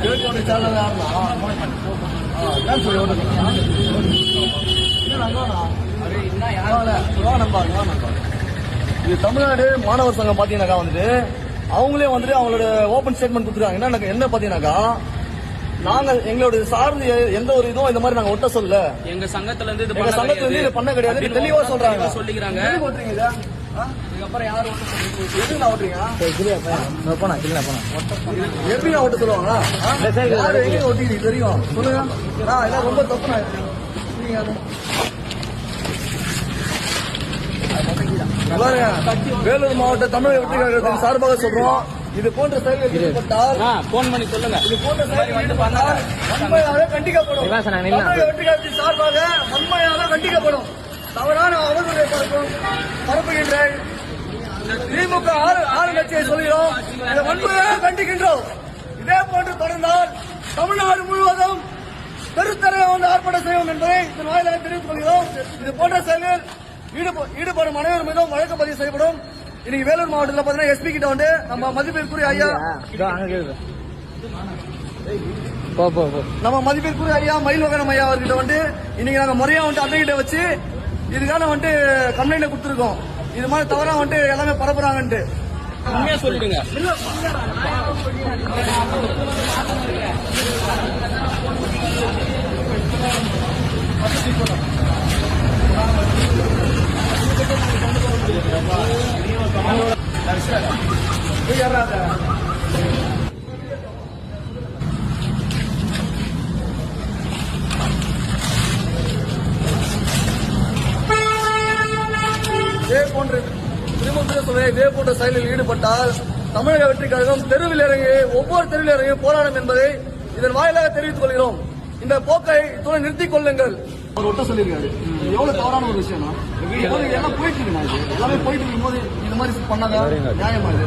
இது தமிழ்நாடு மாணவர் சங்கம் பாத்தீங்கன்னாக்கா வந்துட்டு அவங்களே வந்துட்டு அவங்களோட ஓபன் ஸ்டேட்மெண்ட் கொடுத்துருக்காங்க. என்ன பாத்தீங்கன்னாக்கா, நாங்க எங்களுடைய சார்ந்து எந்த ஒரு இதுவும் இந்த மாதிரி நாங்க ஒட்ட சொல்ல, எங்க சங்கத்துல இருந்து இது பண்ண கிடையாது தெளிவா சொல்றாங்க. சொல்லிக்கிறாங்க. இதுக்கப்புறம் யாரும் எப்படி நான் ஓட்டுறீங்க? எப்படி நான் ஓட்ட சொல்லுவாங்க? யாரு எங்க ஓட்டிக்கிறீங்க தெரியும் சொல்லுங்க. எல்லாம் ரொம்ப தப்பு. வேலூர் மாவட்ட தமிழக வெற்றி கழகத்தின் சார்பாக சொல்றோம், இது போன்ற செயல்கள் ஈடுபட்டால் போன் பண்ணி சொல்லுங்க. இது போன்ற செயல்கள் வன்மையாக கண்டிக்கப்படும். தமிழக வெற்றி கழகத்தின் சார்பாக வன்மையாக கண்டிக்கப்படும். தவறான அவர்களுடைய பரப்புகின்ற திமுக ஆளுங்கட்சியை சொல்கிறோம், இதை வன்மையாக கண்டிக்கின்றோம். இதே போன்று தொடர்ந்தால் தமிழ்நாடு முழுவதும் தெருத்தரையை வந்து ஆர்ப்பாட்டம் செய்வோம் என்பதை இதன் வாயிலாக தெரிவித்துக் கொள்கிறோம். இது போன்ற செயல்கள் ஈடுபடும் அனைவர் மீதும் வழக்கு பதிவு செய்யப்படும். இன்னைக்கு வேலூர் மாவட்டத்தில் பாத்தீங்கன்னா எஸ்பி கிட்ட வந்து நம்ம மதிப்பிற்குரிய ஐயா மயில்வகனம் ஐயா அவர்கிட்ட வந்து இன்னைக்கு நாங்க முறையா வந்து அன்னைகிட்ட வச்சு இதுக்கான வந்துட்டு கம்ப்ளைண்ட் கொடுத்துருக்கோம். இது மாதிரி தவறா வந்துட்டு எல்லாமே பரப்புறாங்கன்ட்டு உண்மையா சொல்லிடுங்க. இதே போன்ற செயலில் ஈடுபட்டால் தமிழக வெற்றி கழகம் தெருவில் இறங்கி ஒவ்வொரு தெருவில் இறங்கி போராடும் என்பதை இதன் வாயிலாக தெரிவித்துக் கொள்கிறோம். இந்த போக்கை இத்துடன் நிறுத்திக் கொள்ளுங்கள். அவர் ஒட்ட சொல்லியிருக்காரு. எவ்வளவு தவறான ஒரு விஷயம். எல்லாம் போயிட்டு இருக்கு. எல்லாமே போயிட்டு இருக்கும் போது இந்த மாதிரி பண்ணாதான் நியாயமா இது.